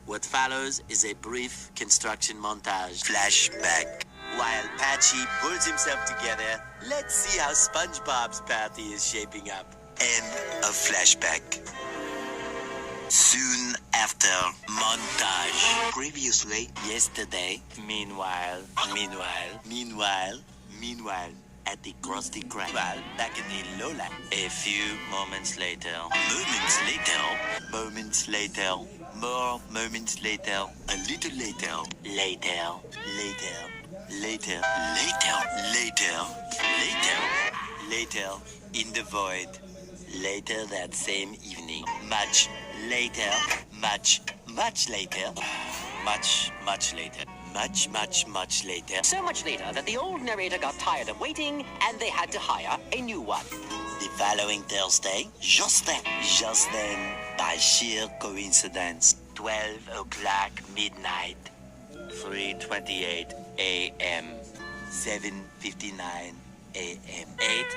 What follows is a brief construction montage. Flashback. While Patchy pulls himself together, let's see how SpongeBob's party is shaping up. End of flashback. Soon after, montage. Previously, yesterday. Meanwhile, at the Krusty Krab. Well, back in the lowland. A few moments later. Moments later. More moments later. A little later. Later. In the void. Later that same evening. Much later. Much later. Much later. Much later. So much later that the old narrator got tired of waiting and they had to hire a new one. The following Thursday, just then, by sheer coincidence, 12 o'clock midnight, 3:28 a.m., 7:59 a.m., 8